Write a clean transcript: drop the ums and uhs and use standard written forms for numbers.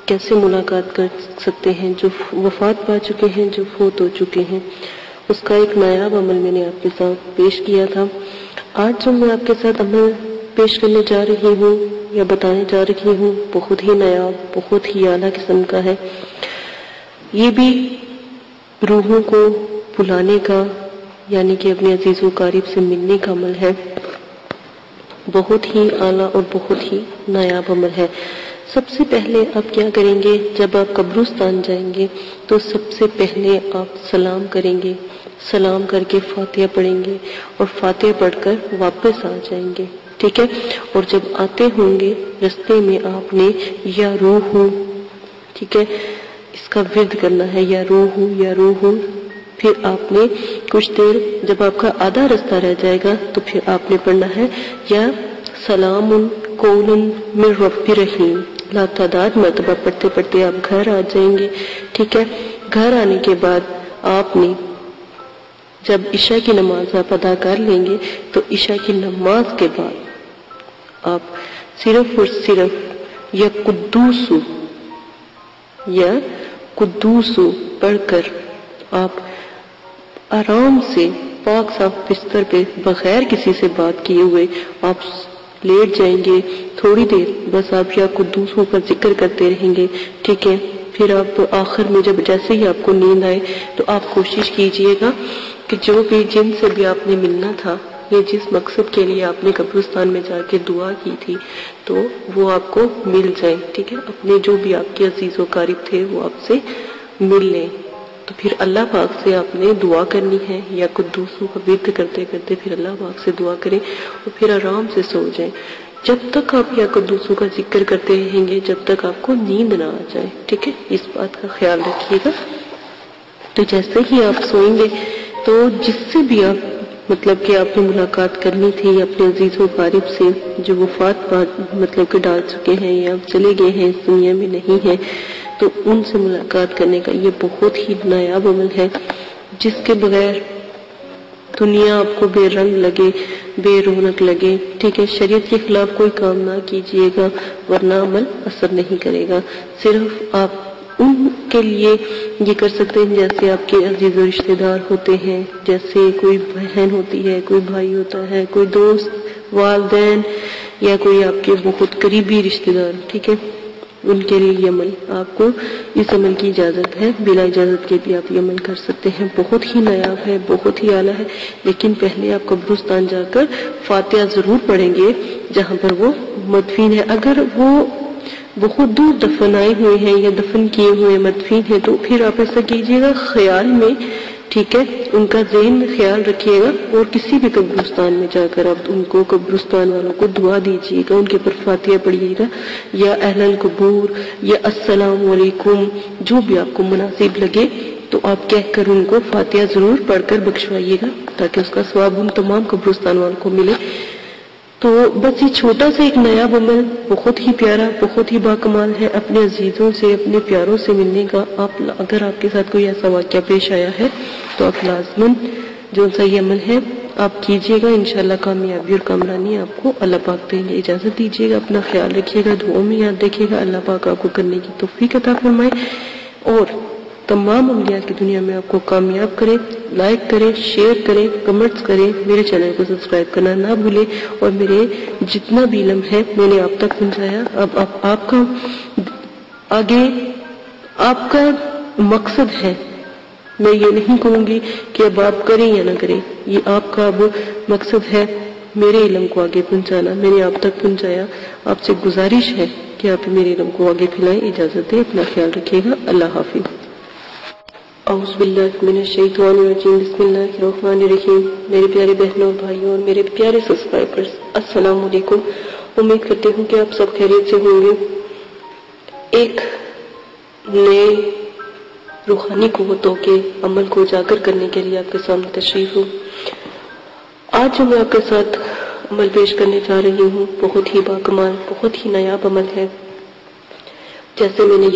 کیسے ملاقات کر سکتے ہیں، جو وفات پا چکے ہیں، جو فوت ہو چکے ہیں، اس کا ایک نایاب عمل میں نے آپ کے ساتھ پیش کیا تھا۔ آج جو میں آپ کے ساتھ عمل پیش کرنے جا رہی ہوں یا بتانے جا رہی ہوں، بہت ہی نایاب، بہت ہی اعلیٰ قسم کا ہے۔ یہ بھی روحوں کو بلانے کا، یعنی کہ اپنے عزیز و قریب سے ملنے کا عمل ہے۔ بہت ہی اعلیٰ اور بہت ہی نایاب عمل ہے۔ سب سے پہلے آپ کیا کریں گے، جب آپ قبرستان جائیں گے تو سب سے پہلے آپ سلام کریں گے، سلام کر کے فاتحہ پڑھیں گے اور فاتحہ پڑھ کر واپس آ جائیں گے، ٹھیک ہے؟ اور جب آتے ہوں گے رستے میں آپ نے یا روح ہوں، ٹھیک ہے، اس کا ورد کرنا ہے، یا روح ہوں یا روح ہوں۔ پھر آپ نے کچھ دیر، جب آپ کا آدھا رستہ رہ جائے گا تو پھر آپ نے پڑھنا ہے یا سلام قول من رب رحیم۔ لاتعداد مرتبہ پڑھتے پڑھتے آپ گھر آ جائیں گے، ٹھیک ہے؟ گھر آنے کے بعد آپ نے جب عشاء کی نماز آپ ادا کر لیں گے تو عشاء کی نماز کے بعد آپ صرف اور صرف یا قدوسو پڑھ کر آپ آرام سے پاک صاف بستر پہ بغیر کسی سے بات کیے ہوئے آپ لیٹ جائیں گے۔ تھوڑی دیر بس آپ یا قدوسوں کا ذکر کرتے رہیں گے، ٹھیک ہے؟ پھر آپ آخر میں جب جیسے ہی آپ کو نیند آئے تو آپ کوشش کیجئے گا کہ جو بھی جن سے بھی آپ نے ملنا تھا یا جس مقصد کے لیے آپ نے قبرستان میں جا کے دعا کی تھی تو وہ آپ کو مل جائیں، ٹھیک ہے؟ اپنے جو بھی آپ کے عزیز و قریب تھے وہ آپ سے مل لیں۔ تو پھر اللہ پاک سے آپ نے دعا کرنی ہے، یا قدوسوں کا ورد کرتے کرتے پھر اللہ پاک سے دعا کریں اور پھر آرام سے سو جائیں۔ جب تک آپ یا قدوسوں کا ذکر کرتے رہیں گے جب تک آپ کو نیند نہ آ جائے، ٹھیک ہے؟ اس بات کا خیال رکھیے گا۔ تو جیسے ہی آپ سوئیں گے تو جس سے بھی آپ مطلب کہ آپ نے ملاقات کرنی تھی اپنے عزیز و قریب سے جو وفات مطلب کہ ڈال چکے ہیں یا چلے گئے ہیں، اس دنیا میں نہیں ہیں، تو ان سے ملاقات کرنے کا یہ بہت ہی نایاب عمل ہے، جس کے بغیر دنیا آپ کو بے رنگ لگے، بے رونق لگے، ٹھیک ہے؟ شریعت کے خلاف کوئی کام نہ کیجیے گا ورنہ عمل اثر نہیں کرے گا۔ صرف آپ ان کے لیے یہ کر سکتے ہیں جیسے آپ کے عزیز و رشتہ دار ہوتے ہیں، جیسے کوئی بہن ہوتی ہے، کوئی بھائی ہوتا ہے، کوئی دوست، والدین، یا کوئی آپ کے بہت قریبی رشتہ دار، ٹھیک ہے؟ ان کے لیے یہ عمل، آپ کو اس عمل کی اجازت ہے، بلا اجازت کے بھی آپ یہ عمل کر سکتے ہیں۔ بہت ہی نایاب ہے، بہت ہی اعلیٰ ہے، لیکن پہلے آپ قبرستان جا کر فاتحہ ضرور پڑھیں گے جہاں پر وہ مدفین ہے۔ اگر وہ بہت دور دفن آئے ہوئے ہیں یا دفن کیے ہوئے مدفین ہیں تو پھر آپ ایسا کیجیے گا خیال میں، ٹھیک ہے؟ ان کا ذہن میں خیال رکھیے گا اور کسی بھی قبرستان میں جا کر آپ ان کو، قبرستان والوں کو دعا دیجیے گا، ان کے پر فاتحہ پڑھیے گا، یا اہل القبور یا السلام علیکم، جو بھی آپ کو مناسب لگے تو آپ کہہ کر ان کو فاتحہ ضرور پڑھ کر بخشوائیے گا تاکہ اس کا ثواب ان تمام قبرستان والوں کو ملے۔ تو بس یہ چھوٹا سا ایک نایاب عمل، بہت ہی پیارا، بہت ہی باکمال ہے، اپنے عزیزوں سے، اپنے پیاروں سے ملنے کا۔ اگر آپ کے ساتھ کوئی ایسا واقعہ پیش آیا ہے تو آپ لازماً جو سا یہ عمل ہے آپ کیجئے گا، انشاءاللہ کامیابی اور کامرانی آپ کو اللہ پاک دیں گے۔ اجازت دیجیے گا، اپنا خیال رکھیے گا، دعاؤں میں یاد رکھیے گا، اللہ پاک آپ کو کرنے کی توفیق عطا فرمائے اور تمام انبیاء کی دنیا میں آپ کو کامیاب کرے۔ لائک کریں، شیئر کریں، کمنٹس کریں، میرے چینل کو سبسکرائب کرنا نہ بھولیں، اور میرے جتنا بھی علم ہے میں نے آپ تک پہنچایا۔ اب آپ کا آگے آپ کا مقصد ہے، میں یہ نہیں کہوں گی کہ اب آپ کریں یا نہ کریں، یہ آپ کا اب مقصد ہے میرے علم کو آگے پہنچانا۔ میں نے آپ تک پہنچایا، آپ سے گزارش ہے کہ آپ میرے علم کو آگے پھیلائیں۔ اجازت دیں، اپنا خیال رکھیے گا، اللہ حافظ۔ اعوذ باللہ من الشیطان الرجیم، بسم اللہ الرحمن الرحیم۔ میرے پیارے بہنوں، بھائیوں اور میرے پیارے سبسکرائبرز، السلام علیکم۔ امید کرتی ہوں کہ آپ سب خیریت سے ہوں گے۔ ایک نئے روحانی قوتوں کے عمل کو اجاگر کرنے کے لیے آپ کے سامنے تشریف ہوں۔ آج جو میں آپ کے ساتھ عمل پیش کرنے جا رہی ہوں بہت ہی باکمال، بہت ہی نایاب عمل ہے۔ جیسے میں نے